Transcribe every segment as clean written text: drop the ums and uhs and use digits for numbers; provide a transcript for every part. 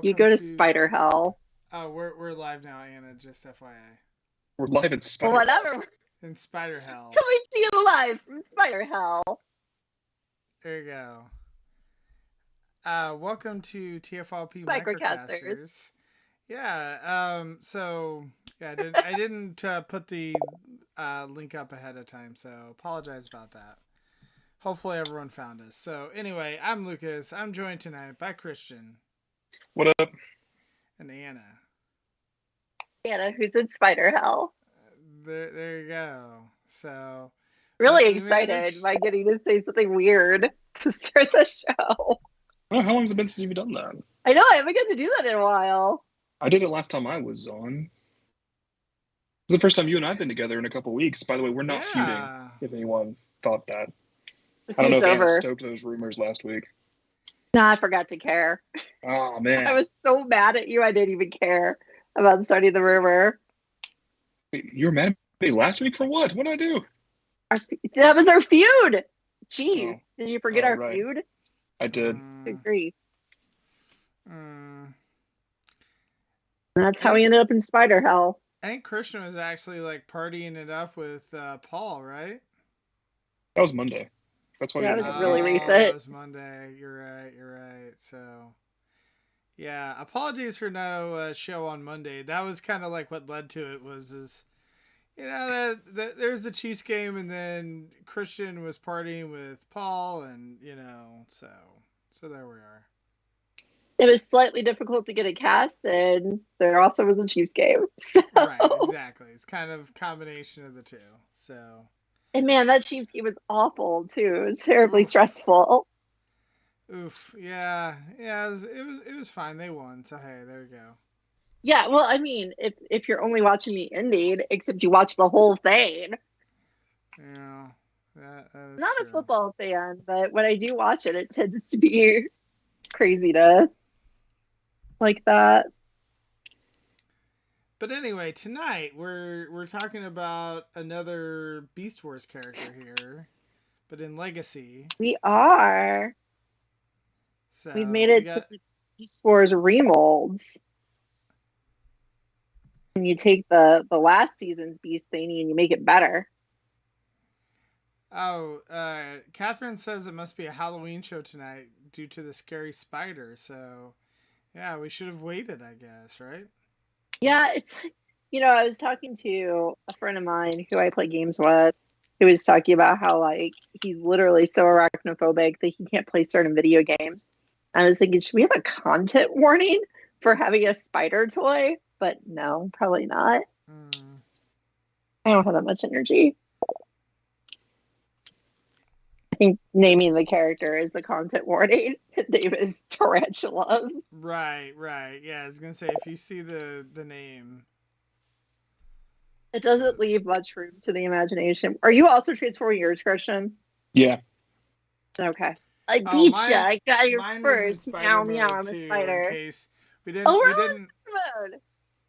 You Welcome go to to. spider hell. We're live now, Anna. Just FYI. We're live in Well, Spider Hell. whatever. In Spider Hell. Coming to you live from spider hell. There you go. Welcome to TFLP Microcasters. Microcasters. Yeah. So yeah, I didn't put the link up ahead of time, so apologize about that. Hopefully everyone found us. So anyway, I'm Lucas. I'm joined tonight by Christian What up? and Anna. Anna, who's in spider hell. There you go. So Really we excited by getting to say something weird to start the show. Oh, how long has it been since you've done that? I know, I haven't got to do that in a while. I did it last time I was on. It's the first time you and I've been together in a couple weeks. By the way, we're not feuding, Yeah. if anyone thought that. The I don't know feud's if Anna over. stoked those rumors last week. Nah, I forgot to care. Oh, man. I was so mad at you, I didn't even care about starting the rumor. Wait, you were mad at me last week for what? What did I do? That was our feud. Jeez, Oh. did you forget Oh, our right. feud? I did. Good grief. Mm. That's how we ended up in spider hell. I think Christian was actually like partying it up with Paul, right? That was Monday. That's why Yeah, you that was remember really that. recent. That was Monday. You're right. So, yeah, apologies for no show on Monday. That was kind of like what led to it was that there's the Chiefs game, and then Christian was partying with Paul, and so there we are. It was slightly difficult to get a cast, and there also was a Chiefs game. So. Right, exactly. It's kind of a combination of the two. So. And man, that Chiefs game was awful too. It was terribly stressful. Oof. Yeah. It was fine. They won. So hey, there we go. Yeah, well, I mean, if you're only watching the ending, except you watch the whole thing. Yeah. That is Not true. a football fan, but when I do watch it, it tends to be craziness like that. But anyway, tonight we're talking about another Beast Wars character here, but in Legacy. We are. So We've made it to the Beast Wars remolds. And you take the last season's Beast thingy and you make it better. Oh, Catherine says it must be a Halloween show tonight due to the scary spider. So, yeah, we should have waited, I guess, right? Yeah, it's I was talking to a friend of mine who I play games with, who was talking about how like he's literally so arachnophobic that he can't play certain video games. I was thinking, should we have a content warning for having a spider toy? But no, probably not. I don't have that much energy. I think naming the character is the content warning. His name is Tarantulas. Right. Yeah, I was gonna say if you see the name, it doesn't leave much room to the imagination. Are you also transforming yours, Christian? Yeah. Okay. I beat you. I got your first. Meow meow. I'm a spider. In case we didn't.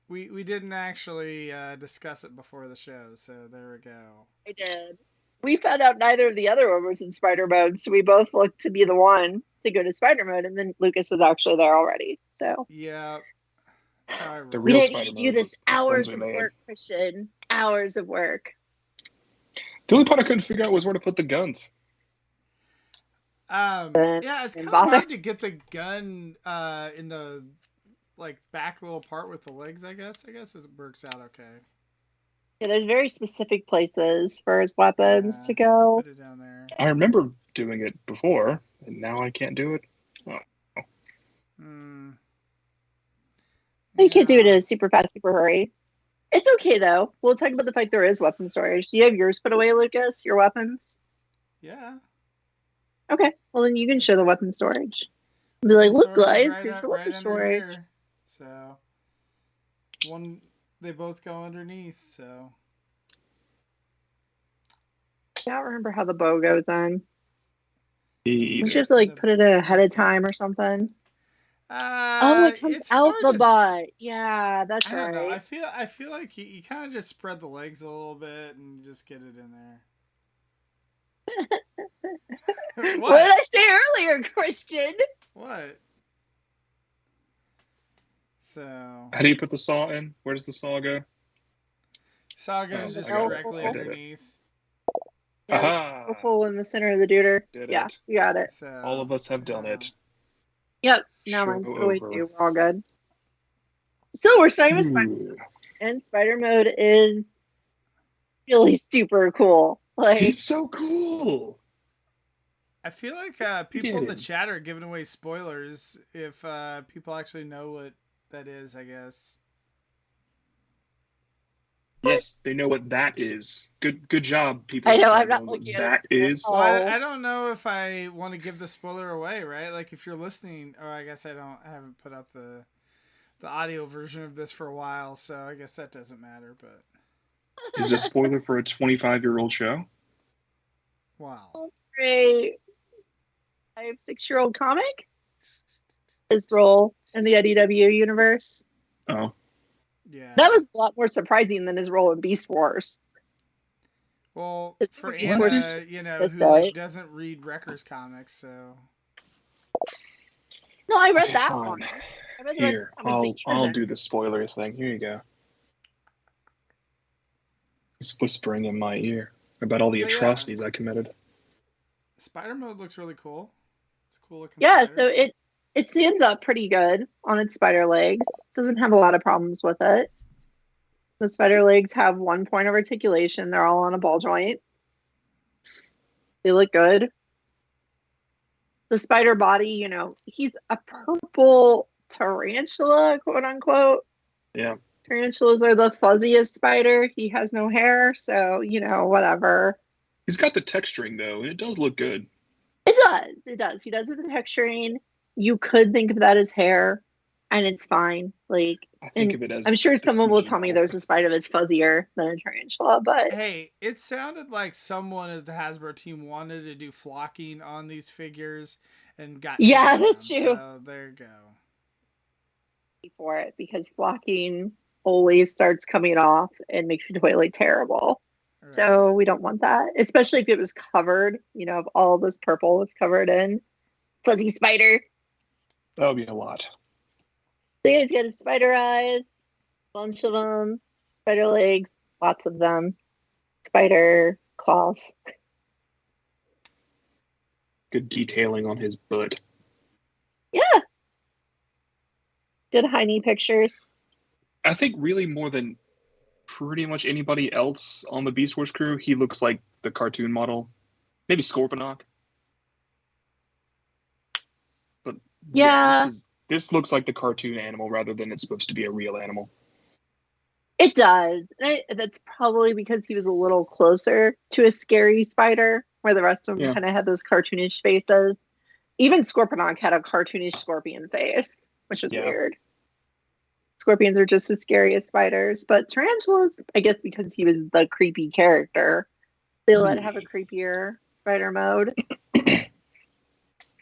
We didn't actually discuss it before the show, so there we go. I did. We found out neither of the other one was in spider mode, so we both looked to be the one to go to spider mode, and then Lucas was actually there already. So yeah, the we real didn't spider need to do this hours of work, Christian. Hours of work. The only part I couldn't figure out was where to put the guns. Yeah, it's kind of hard to get the gun in the back little part with the legs. I guess it works out okay. Yeah, there's very specific places for his weapons to go. Put it down there. I remember doing it before, and now I can't do it. You can't do it in a super fast, super hurry. It's okay though. We'll talk about the fact there is weapon storage. Do you have yours put away, Lucas? Your weapons? Yeah. Okay. Well, then you can show the weapon storage. Be like, look, guys, here's the weapon storage. Here. So, they both go underneath. So, I don't remember how the bow goes on. You have to put it ahead of time or something. It comes out the butt. Yeah, that's right. I don't know. I feel like you kind of just spread the legs a little bit and just get it in there. What did I say earlier, Christian? What? So How do you put the saw in? Where does the saw go? saw goes Oh, just I got it. directly I did it. underneath. Yeah, Aha! the hole in the center of the deuter. Did Yeah, it. you got it. So All of us have done it. Yep. Now Show mine's put away over. too. We're all good. So we're starting with Spider, Ooh. and Spider mode is really super cool. Like, He's so cool. I feel like Look people at in the him. chat are giving away spoilers if people actually know what that is, I guess. Yes, they know what that is. Good job, people. I know, that I'm not know what looking at that it. is. Oh. Well, I don't know if I want to give the spoiler away, right? Like if you're listening, or I guess I haven't put up the audio version of this for a while, so I guess that doesn't matter. But Is it a spoiler for a 25-year-old show? wow, Great. I have 6-year-old comic. His role in the IDW universe. Oh, yeah, That was a lot more surprising than his role in Beast Wars. well It's for Beast Anna, Wars. you know, This who day. doesn't read Wrecker's comics, so No, I read okay, that fine. one. I read Here, the comic that I'll you do the spoiler thing. Here you go. He's whispering in my ear about all the But yeah. atrocities I committed. Spider mode looks really cool. It's a cool looking. Yeah, spider. so it stands up pretty good on its spider legs. Doesn't have a lot of problems with it. The spider legs have 1 point of articulation. They're all on a ball joint. They look good. The spider body, you know, he's a purple tarantula, quote unquote. Yeah. Tarantulas are the fuzziest spider. He has no hair, so, you know, whatever. He's got the texturing, though, and it does look good. It does. It does. He does have the texturing. You could think of that as hair, and it's fine. Like, I think of it as I'm sure someone will CG tell me model. there's a spider that's fuzzier than a tarantula, but Hey, it sounded like someone at the Hasbro team wanted to do flocking on these figures and got yeah, turned that's down, true. So there you go. For it because flocking always starts coming off and makes your toilet terrible. Right. So we don't want that, especially if it was covered, you know, if all this purple was covered in fuzzy spider. That would be a lot. So yeah, he's got spider eyes, bunch of them, spider legs, lots of them, spider claws. Good detailing on his butt. Yeah. Good high knee pictures. I think really more than pretty much anybody else on the Beast Wars crew, he looks like the cartoon model. Maybe Scorponok. But Yeah. This looks like the cartoon animal rather than it's supposed to be a real animal. It does. That's probably because he was a little closer to a scary spider, where the rest of them kind of had those cartoonish faces. Even Scorponok had a cartoonish scorpion face, which is weird. Scorpions are just as scary as spiders, but tarantulas, I guess because he was the creepy character, they let it have a creepier spider mode.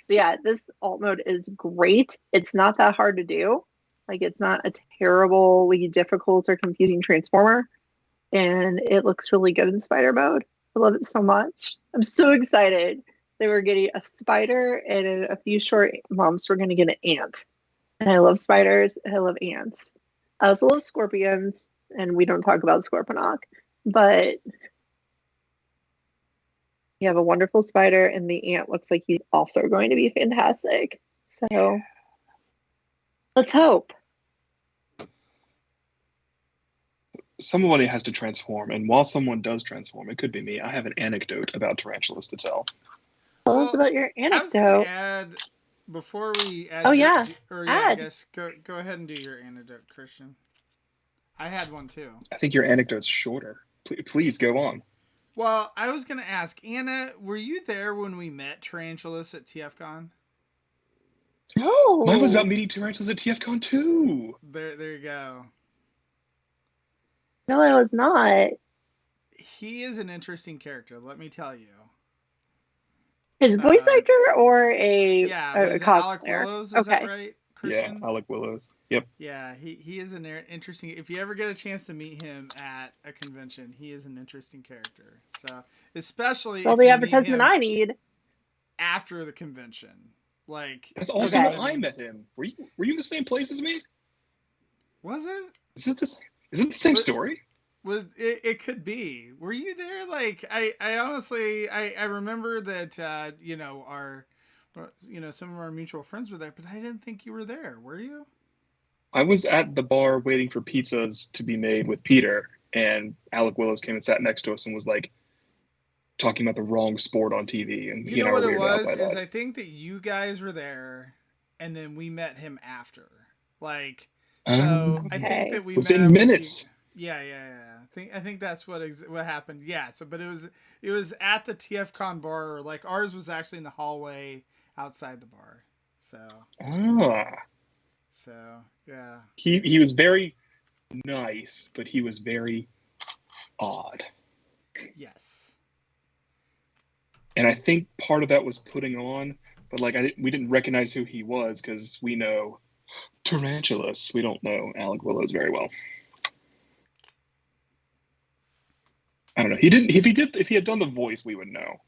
So yeah, this alt mode is great. It's not that hard to do. Like, it's not a terribly difficult or confusing transformer, and it looks really good in spider mode. I love it so much. I'm so excited. They were getting a spider, and in a few short months, we're going to get an ant. And I love spiders, and I love ants. I also love scorpions, and we don't talk about Scorponok, but you have a wonderful spider, and the ant looks like he's also going to be fantastic. So let's hope. Somebody has to transform, and while someone does transform, it could be me. I have an anecdote about tarantulas to tell. Tell us about your anecdote. I was going to add, before we add... I guess go ahead and do your anecdote, Christian. I had one too. I think your anecdote's shorter. Please go on. Well, I was going to ask, Anna, were you there when we met Tarantulas at TFCon? No. Mine was about meeting tarantulas at TFCon too. There you go. No, I was not. He is an interesting character, let me tell you. His voice actor or a Alec Willows, is that right, Christian? Yeah, Alec Willows. Yep. Yeah, he is an interesting... If you ever get a chance to meet him at a convention, he is an interesting character. So, especially... Well, the advertisement I need. After the convention. Like... That's also when I met him. Were you in the same place as me? Was it? Is it the same story? It could be. Were you there? Like I honestly I remember that you know our some of our mutual friends were there, but I didn't think you were there. Were you? I was at the bar waiting for pizzas to be made with Peter, and Alec Willis came and sat next to us and was like talking about the wrong sport on TV, and You he and know I were what it weirded out was by is that. I think that you guys were there, and then we met him after. Like so, I think Okay. that we met Within up with you. minutes. Yeah. I think that's what happened. Yeah. So, but it was at the TFCon bar. Or like ours was actually in the hallway outside the bar. So Ah, so yeah. he was very nice, but he was very odd. Yes. And I think part of that was putting on, but like we didn't recognize who he was because we know Tarantulas. We don't know Alec Willows very well. I don't know. He didn't. If he had done the voice, we would know.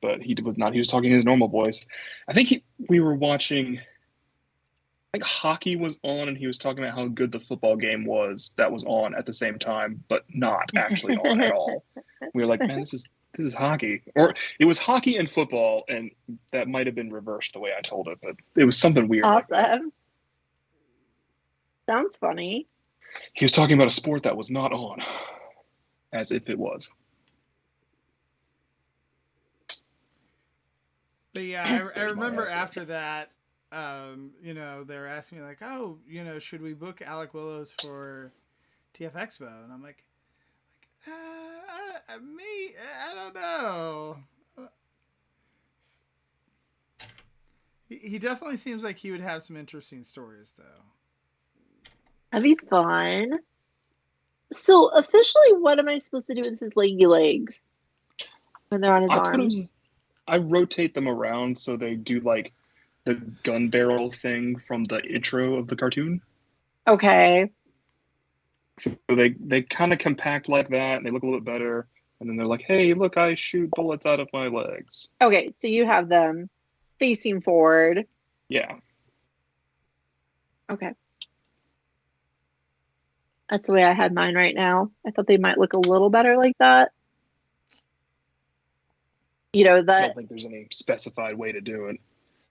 But he was not. He was talking his normal voice. I think we were watching. I think hockey was on, and he was talking about how good the football game was that was on at the same time, but not actually on at all. We were like, man, this is hockey, or it was hockey and football, and that might have been reversed the way I told it, but it was something weird. Awesome. Like that. Sounds funny. He was talking about a sport that was not on, as if it was. But yeah, I remember after that, they were asking me like, oh, should we book Alec Willows for TF Expo? And I'm like I don't know. He definitely seems like he would have some interesting stories, though. That'd be fun. So officially, what am I supposed to do with his leggy legs when they're on his arms? I rotate them around so they do like the gun barrel thing from the intro of the cartoon. Okay. So they kind of compact like that, and they look a little bit better. And then they're like, "Hey, look, I shoot bullets out of my legs." Okay, so you have them facing forward. Yeah. Okay. That's the way I had mine right now. I thought they might look a little better like that. I don't think there's any specified way to do it.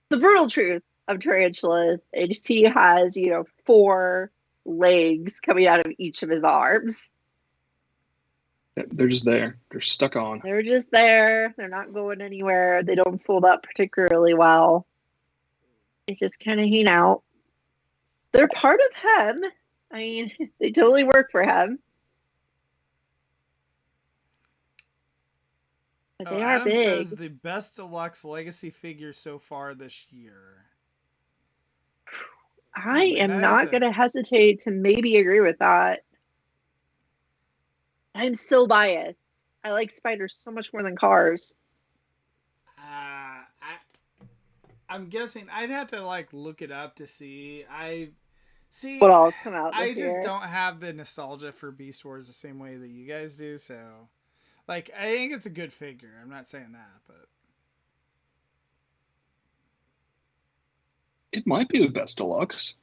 The brutal truth of tarantulas is he has, 4 legs coming out of each of his arms. They're just there. They're stuck on. They're just there. They're not going anywhere. They don't fold up particularly well. They just kind of hang out. They're part of him. I mean, they totally work for him. But they are Adam big. says the best deluxe legacy figure so far this year. I am not going to hesitate to maybe agree with that. I'm so biased. I like spiders so much more than cars. I'm guessing I'd have to look it up to see. What else come out this I year? just don't have the nostalgia for Beast Wars the same way that you guys do. So, I think it's a good figure. I'm not saying that, but it might be the best deluxe.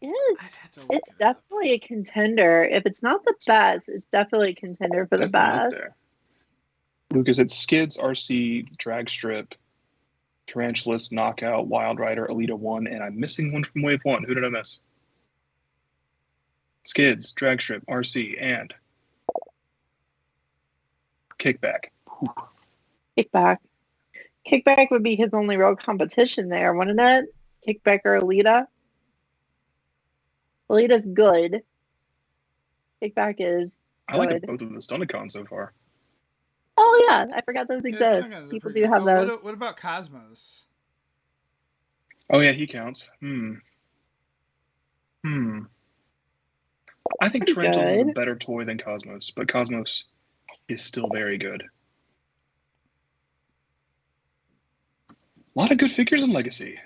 It's definitely a contender. If it's not the best, it's definitely a contender for the best. Lucas, it's Skids, RC, Drag Strip, Tarantulas, Knockout, Wild Rider, Alita 1, and I'm missing one from Wave 1. Who did I miss? Skids, Drag Strip, RC, and Kickback. Kickback would be his only real competition there, wouldn't it? Kickback or Alita? Alita's good. Kickback is I like both of the Stunticons so far. Oh yeah, I forgot those exist. People do have those. What about Cosmos? Oh yeah, he counts. I think Tarantulas is a better toy than Cosmos, but Cosmos is still very good. A lot of good figures in Legacy.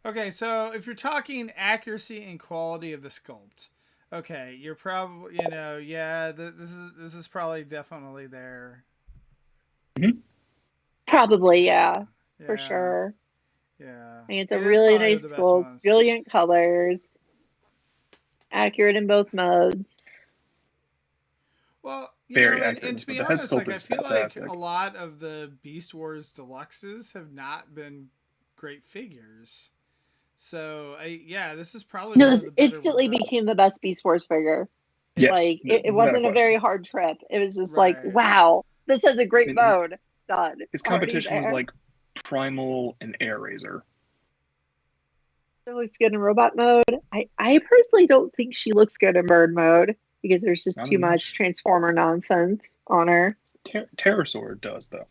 Okay, so if you're talking accuracy and quality of the sculpt, okay, you're probably this is probably definitely there. Probably, yeah, for sure. Yeah. I think it's a It is really probably nice the best tool, ones. brilliant colors, accurate in both modes. Well, Very and, accurate. to be The head honest, sculpt like I is feel like fantastic. a lot of the Beast Wars deluxes have not been great figures. So this is probably No, one of this the better instantly ones. became the best Beast Wars figure. Yes, Like it without a wasn't a very question. hard trip. It was just like, Right. wow, this has a great His, mode. Done. his Already competition was there. like Primal and Air Razor. It looks good in robot mode. I personally don't think she looks good in bird mode because there's just Not too as much Transformer nonsense on her. Pterosaur does though.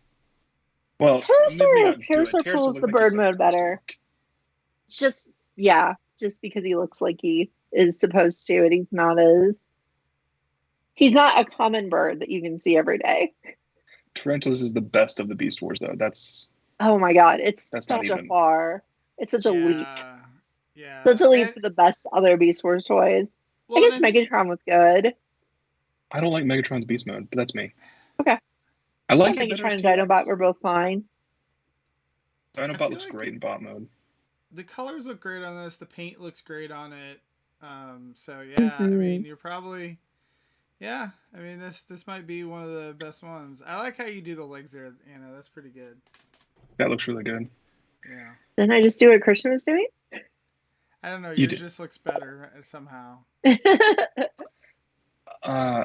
Well, maybe not do it. Pterosaur Pterosaur pulls looks the like he's bird like a mode better. costume. It's just because he looks like he is supposed to, and he's not a common bird that you can see every day. Tarantulas is the best of the Beast Wars though. That's Oh my god, it's not such a even. far, it's such a leap. Yeah. Such a leap for the best other Beast Wars toys. I Well, guess and I think Megatron was good. I don't like Megatron's Beast Mode, but that's me. Okay. I like it better Megatron as and T-Rex. Dinobot were both fine. Dinobot looks great in bot mode. The colors look great on this. The paint looks great on it. So yeah, Mm-hmm. I mean, you're probably, I mean, this might be one of the best ones. I like how you do the legs there, Anna. That's pretty good. That looks really good. Yeah. Didn't I just do what Christian was doing? I don't know. You Yours did. just looks better somehow.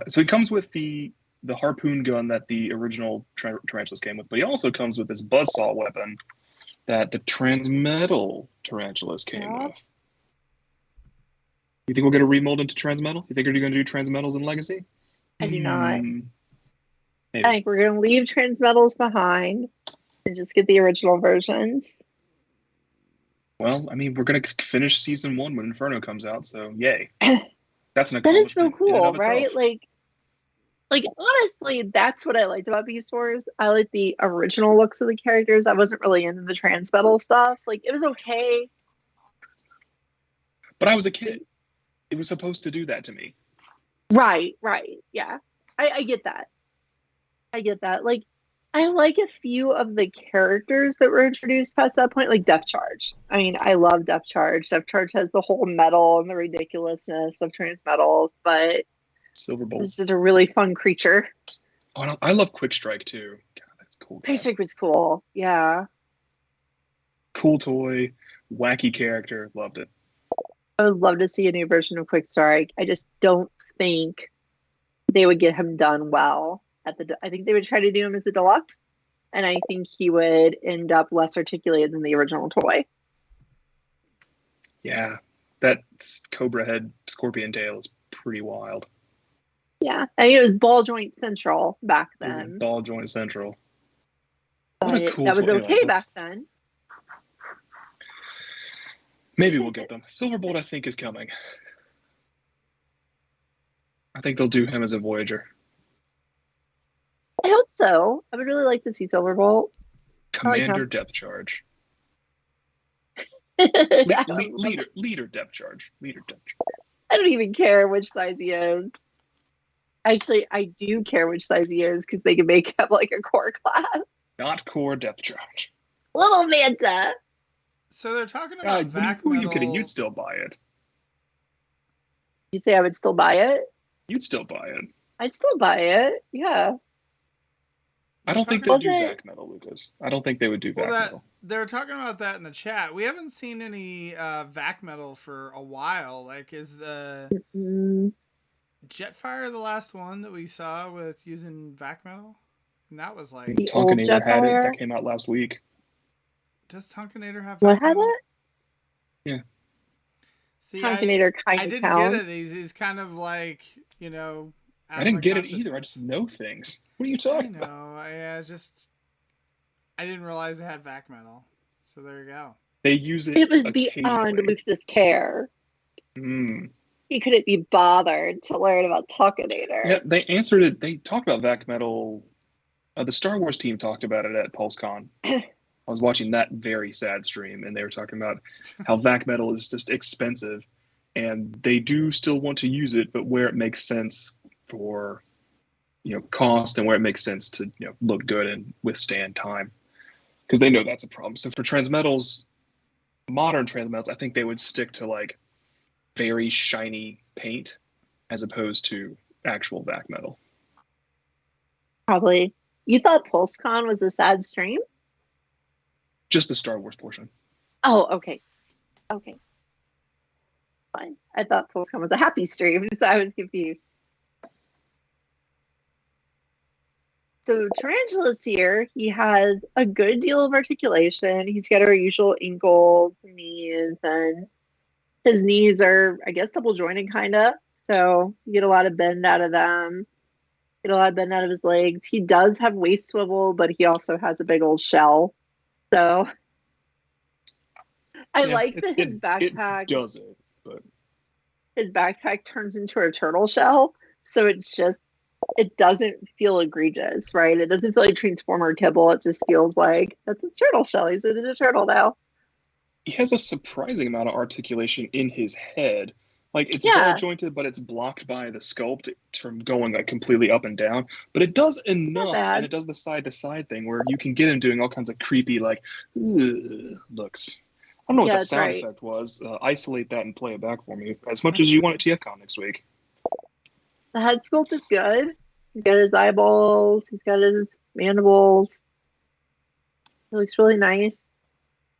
So he comes with the harpoon gun that the original Tarantulas came with, but he also comes with this buzzsaw weapon that the Transmetal Tarantulas came with. You think we'll get a remold into Transmetal? You think they're going to do Transmetals in Legacy? I do not. Maybe. I think we're going to leave Transmetals behind and just get the original versions. Well, I mean, we're going to finish season 1 when Inferno comes out, so yay. That's an That is accomplishment. so cool, right? Itself. Like honestly, that's what I liked about Beast Wars. I liked the original looks of the characters. I wasn't really into the Transmetal stuff. Like it was okay. But I was a kid. It was supposed to do that to me. Right. Yeah. I get that. Like I like a few of the characters that were introduced past that point, like Depth Charge. I mean, I love Depth Charge. Depth Charge has the whole metal and the ridiculousness of Transmetals, but Silverbolt. this is a really fun creature. Oh, I love Quick Strike too. God, that's cool. Quick Strike was cool. Yeah. Cool toy, wacky character. Loved it. I would love to see a new version of Quick Strike. I just don't think they would get him done well I think they would try to do him as a deluxe, and I think he would end up less articulated than the original toy. Yeah, that Cobra head scorpion tail is pretty wild. Yeah, I mean, it was ball joint central back then. Ball joint central. What a cool that was toy. Okay back then. Maybe we'll get them. Silverbolt, I think, is coming. I think they'll do him as a Voyager. I hope so. I would really like to see Silverbolt. Commander like Depth Charge. Leader Depth Charge. Leader Depth Charge. I don't even care which size he is. Actually, I do care which size he is because they can make him like a core class. Not core Depth Charge. Little Manta. So they're talking about vac who are you kidding? You'd still buy it. You say I would still buy it? You'd still buy it. I'd still buy it. Yeah. I don't think they'd do vac metal, Lucas. I don't think they would do vac metal. They were talking about that in the chat. We haven't seen any vac metal for a while. Like, is Jetfire the last one that we saw with using vac metal? And that was like Tonkinator had it. That came out last week. Does Tonkinator have vac metal? What had it? Yeah. See, Tonkinator kind of I didn't get it. He's kind of like, I didn't get it either. I just know things. What are you talking about? I didn't realize they had vac metal. So there you go. They use it. It was beyond Lucas's care. He couldn't be bothered to learn about Tonkinator. Yeah, they answered it. They talked about vac metal. The Star Wars team talked about it at PulseCon. I was watching that very sad stream, and they were talking about how vac metal is just expensive, and they do still want to use it, but where it makes sense for cost and where it makes sense to look good and withstand time, because they know that's a problem. So for Transmetals, modern transmetals, I think they would stick to like very shiny paint as opposed to actual vac metal. Probably. You thought PulseCon was a sad stream? Just the Star Wars portion. Oh, okay. Okay. Fine. I thought PulseCon was a happy stream, so I was confused. So Tarantulas here, he has a good deal of articulation. He's got our usual ankles, knees, and his knees are, I guess, double jointed kind of. So you get a lot of bend out of them. Get a lot of bend out of his legs. He does have waist swivel, but he also has a big old shell. So I like that his backpack it does it, but his backpack turns into a turtle shell. So it doesn't feel egregious, right? It doesn't feel like Transformer kibble. It just feels like that's a turtle shell. He's a turtle now. He has a surprising amount of articulation in his head. Like it's ball jointed, but it's blocked by the sculpt from going like completely up and down. But it does enough, and it does the side to side thing where you can get him doing all kinds of creepy like looks. I don't know what the sound effect was. Isolate that and play it back for me as much as you want at TFCon next week. The head sculpt is good. He's got his eyeballs. He's got his mandibles. It looks really nice.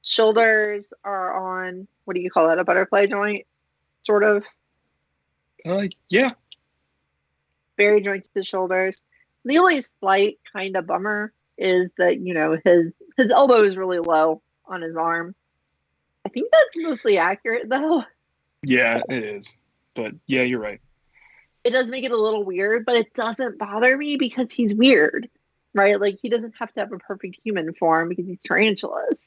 Shoulders are on, what do you call that? A butterfly joint? Sort of. Yeah. Very jointed shoulders. The only slight kind of bummer is that, his elbow is really low on his arm. I think that's mostly accurate, though. Yeah, it is. But yeah, you're right. It does make it a little weird, but it doesn't bother me because he's weird, right? Like, he doesn't have to have a perfect human form because he's tarantulas.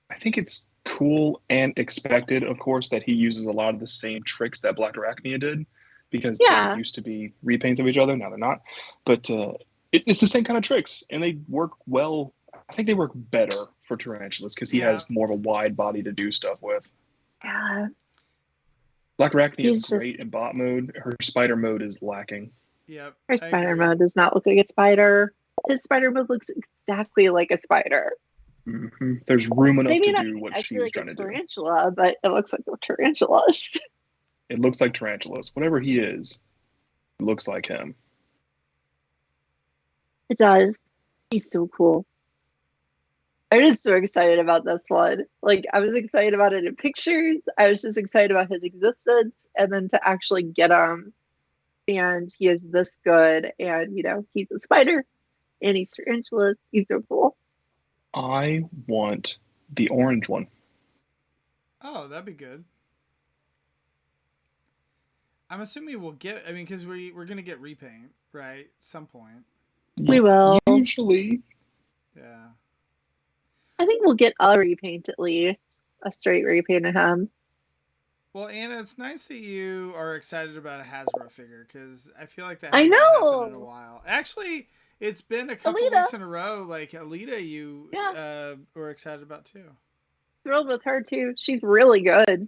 I think it's cool and expected, of course, that he uses a lot of the same tricks that Black Arachnia did because they used to be repaints of each other. Now they're not. But it's the same kind of tricks, and they work well. I think they work better for tarantulas because he has more of a wide body to do stuff with. Yeah. Black Arachnia is great in bot mode. Her spider mode is lacking. Yep. Her spider mode does not look like a spider. His spider mode looks exactly like a spider. Mm-hmm. There's room enough to do what she was trying to do. Tarantula, but it looks like a tarantulas. It looks like tarantulas. Whatever he is, it looks like him. It does. He's so cool. I'm just so excited about this one. Like, I was excited about it in pictures. I was just excited about his existence. And then to actually get him. And he is this good. And, he's a spider. And he's tarantulas. He's so cool. I want the orange one. Oh, that'd be good. I'm assuming we'll get, because we're going to get repaint, right? Some point. We will. Usually. Yeah. I think we'll get a repaint at least. A straight repaint of him. Well, Anna, it's nice that you are excited about a Hasbro figure because I feel like that hasn't happened in a while. Actually, it's been a couple weeks in a row. Like Alita, you were excited about too. Thrilled with her too. She's really good.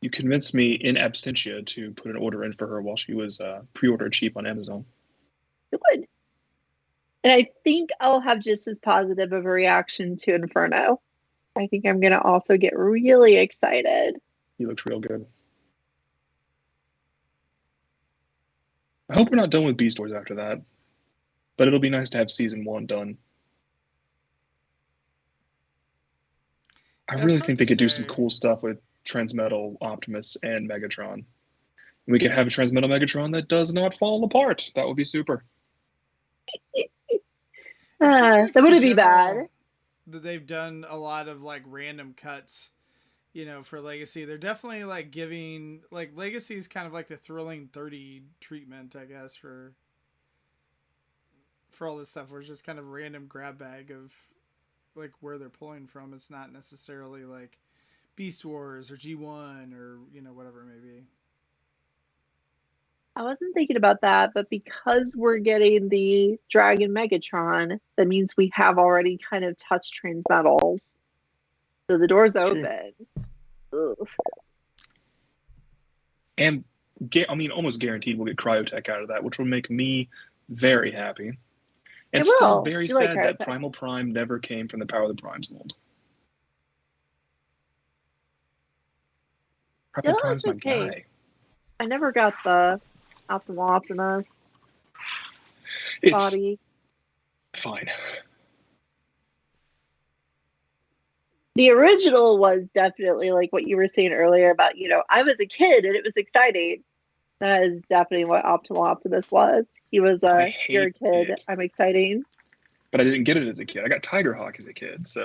You convinced me in absentia to put an order in for her while she was pre-ordered cheap on Amazon. Good. And I think I'll have just as positive of a reaction to Inferno. I think I'm going to also get really excited. He looks real good. I hope we're not done with Beast Wars after that. But it'll be nice to have season 1 done. I really think they could do some cool stuff with Transmetal, Optimus, and Megatron. We could have a Transmetal Megatron that does not fall apart. That would be super. That wouldn't be bad. That they've done a lot of like random cuts, for Legacy. They're definitely like giving like Legacy is kind of like the Thrilling 30 treatment, I guess, for all this stuff. Where it's just kind of random grab bag of like where they're pulling from. It's not necessarily like Beast Wars or G1 or whatever it may be. I wasn't thinking about that, but because we're getting the Dragon Megatron, that means we have already kind of touched Transmetals. So the door's open. And almost guaranteed we'll get Cryotech out of that, which will make me very happy. And still very sad that Primal Prime never came from the Power of the Primes mold. Primal Yeah, Prime's it's my okay. guy. I never got the Optimus It's body. fine. The original was definitely like what you were saying earlier about, I was a kid and it was exciting. That is definitely what Optimus was. He was I you're a hate kid, it, I'm exciting. but I didn't get it as a kid. I got Tigerhawk as a kid, so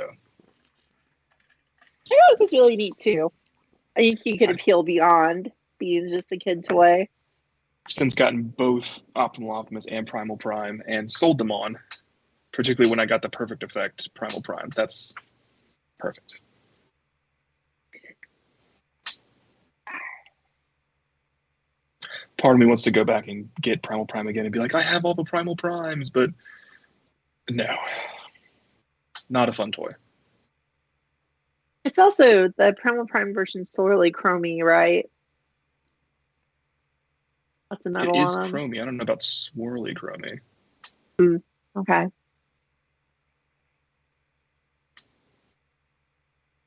Sherlock was really neat too. I think he could I've appeal beyond being just a kid toy. since gotten both Optimal Optimus and Primal Prime and sold them on, particularly when I got the Perfect Effect Primal Prime. That's perfect. Part of me wants to go back and get Primal Prime again and be like, I have all the Primal Primes, but no, not a fun toy. It's also the Primal Prime version is still really chromy, right? Lots of It metal is on them. chromy. I don't know about swirly chromy. Okay.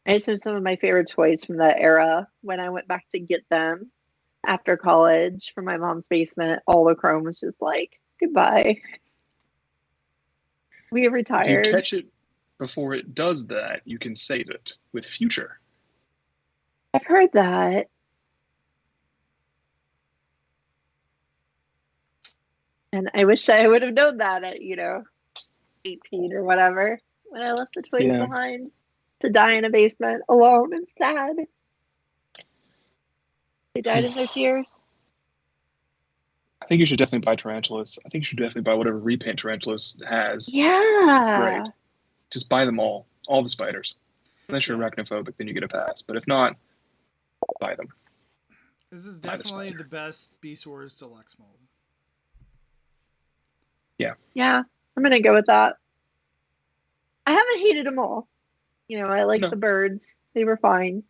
I just have some of my favorite toys from that era when I went back to get them after college from my mom's basement. All the chrome was just like, goodbye. We have If you retired. catch it before it does that, you can save it with Future. I've heard that. And I wish I would have known that at, 18 or whatever when I left the toys Yeah. behind to die in a basement alone and sad. They died in their tears. I think you should definitely buy Tarantulas. I think you should definitely buy whatever repaint Tarantulas has. Yeah. It's great. Just buy them all the spiders. Unless you're Yeah. arachnophobic, then you get a pass. But if not, buy them. This is Buy the definitely spider. the best Beast Wars Deluxe mold. Yeah, I'm gonna go with that. I haven't hated them all. I like No. the birds. They were fine.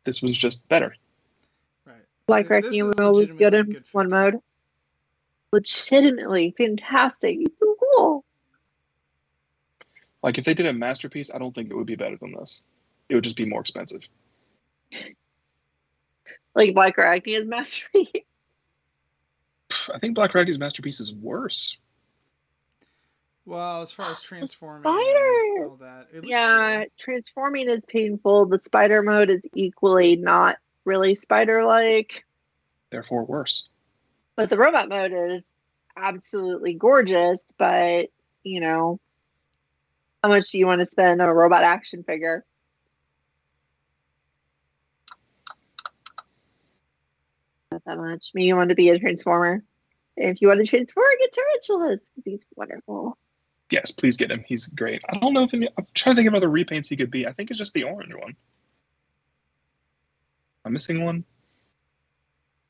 This was just better. Right. Black This Reckoning is was good legitimately a in good one figure. mode. Legitimately fantastic. It's so cool. Like if they did a masterpiece, I don't think it would be better than this. It would just be more expensive. Like Black Reckoning is masterpiece. I think Black Raggy's masterpiece is worse. Well, as far as transforming spider. and all that, it looks Yeah, cool. transforming is painful. The spider mode is equally not really spider-like. Therefore, worse. But the robot mode is absolutely gorgeous. But, how much do you want to spend on a robot action figure? Not that much. Maybe you want to be a transformer. If you want to transform, get Tarantulas. He's wonderful. Yes, please get him. He's great. I don't know if I'm trying to think of other repaints he could be. I think it's just the orange one. I'm missing one.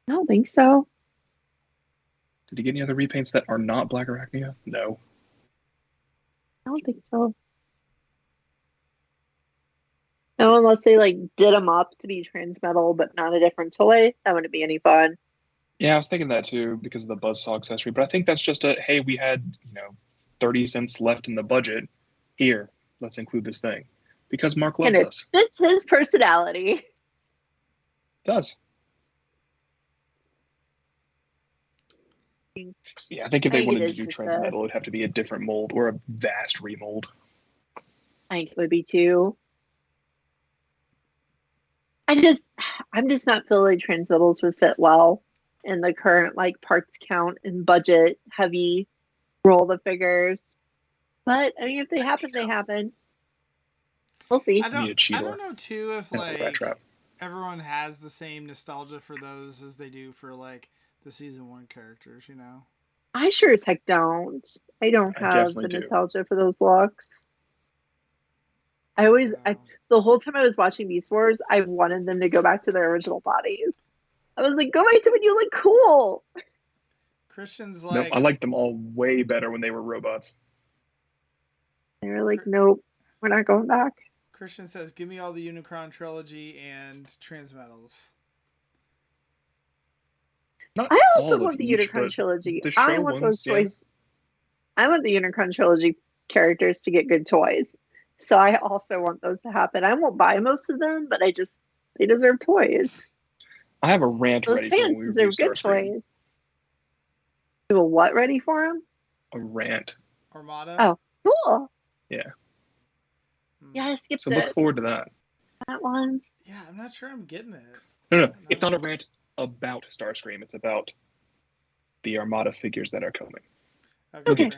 I don't think so. Did he get any other repaints that are not Black Arachnia? No. I don't think so. No, unless they did them up to be transmetal, but not a different toy. That wouldn't be any fun. Yeah, I was thinking that too because of the Buzzsaw accessory. But I think that's just hey, we had 30 cents left in the budget. Here, let's include this thing because Mark loves And it us. fits his personality. It does. Yeah, I think if they wanted to do transmetal, it would have to be a different mold or a vast remold. I think it would be too. I'm just not feeling transmetals would fit well in the current parts count and budget heavy roll of figures. But I mean, if they happen, they happen. We'll see. I don't know too if everyone has the same nostalgia for those as they do for the season 1 characters. I sure as heck don't. I don't have the nostalgia for those looks. The whole time I was watching Beast Wars, I wanted them to go back to their original bodies. I was like, go back to when you look cool. Christian's nope, I liked them all way better when they were robots. They were like, nope, we're not going back. Christian says, give me all the Unicron trilogy and Transmetals. I also want the Unicron trilogy. I want those toys. I want the Unicron trilogy characters to get good toys. So I also want those to happen. I won't buy most of them, but They deserve toys. I have a rant Those ready for when fans we deserve review good Starscream. toys. You have a what ready for them? A rant. Armada. Oh, cool. Yeah. Yeah, I skipped So look it. forward to that. That one. Yeah, I'm not sure I'm getting it. No. It's not a rant about Starscream. It's about the Armada figures that are coming. Okay,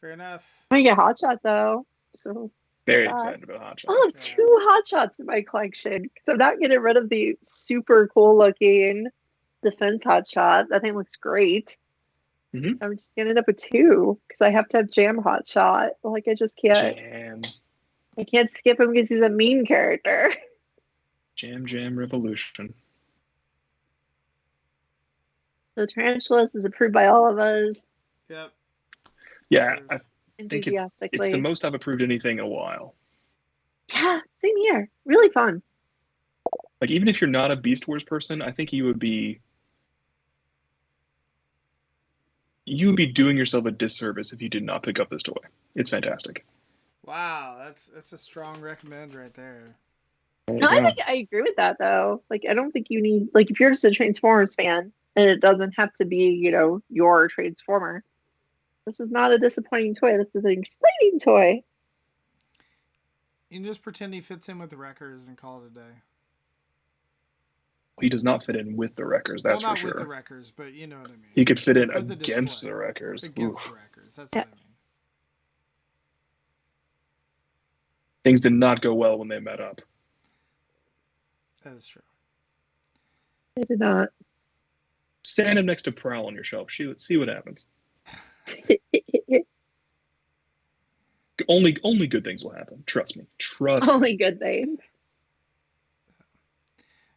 fair enough. I get Hotshot though. So Very excited about Hotshot. I'll have 2 Hotshots in my collection because I'm not getting rid of the super cool looking Defense Hotshot. That thing looks great. Mm-hmm. I'm just gonna end up with 2 because I have to have Jam Hotshot. Like I just can't. Jam. I can't skip him because he's a mean character. Jam Revolution. So Tarantulas is approved by all of us Yep. Yeah, I think enthusiastically. it's the most I've approved anything in a while. Yeah, same here. Really fun. Like, even if you're not a Beast Wars person, I think you would be doing yourself a disservice if you did not pick up this toy. It's fantastic. Wow, that's a strong recommend right there. No, I think I agree with that though. Like, I don't think you need, like, if you're just a Transformers fan and it doesn't have to be, you know, your Transformer, this is not a disappointing toy. This is an exciting toy. You can just pretend he fits in with the Wreckers and call it a day. He does not fit in with the Wreckers, that's well, not for sure. with the Wreckers, but you know what I mean. He could fit in With against the Wreckers. Against the Wreckers, that's what I mean. Things did not go well when they met up. That is true. They did not. Stand him next to Prowl on your shelf. See what happens. Only good things will happen. Trust me. Only good things.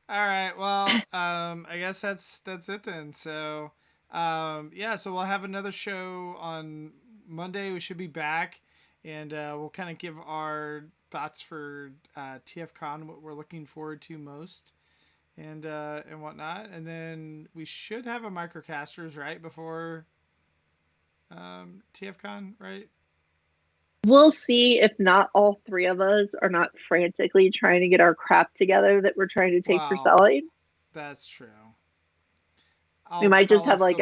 All right. Well, I guess that's it then. So, yeah. So we'll have another show on Monday. We should be back, and we'll kind of give our thoughts for TFCon, what we're looking forward to most, and whatnot. And then we should have a Microcasters right before TFCon, right? We'll see if not all 3 of us are not frantically trying to get our crap together that we're trying to take for selling. That's true. We might just have like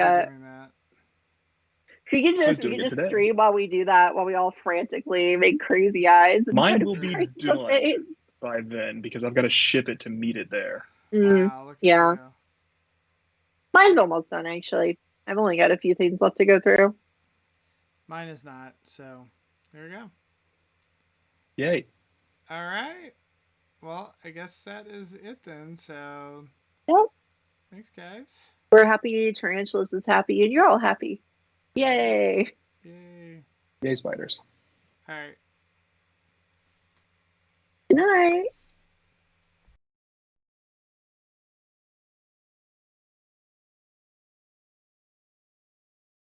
we can just stream while we do that, while we all frantically make crazy eyes. Mine will be done by then because I've got to ship it to meet it there. Wow, yeah. Mine's almost done actually. I've only got a few things left to go through. Mine is not, so there we go. Yay. All right. Well, I guess that is it then. So, yep. Thanks, guys. We're happy. Tarantulas is happy, and you're all happy. Yay. Yay, spiders. All right. Good night.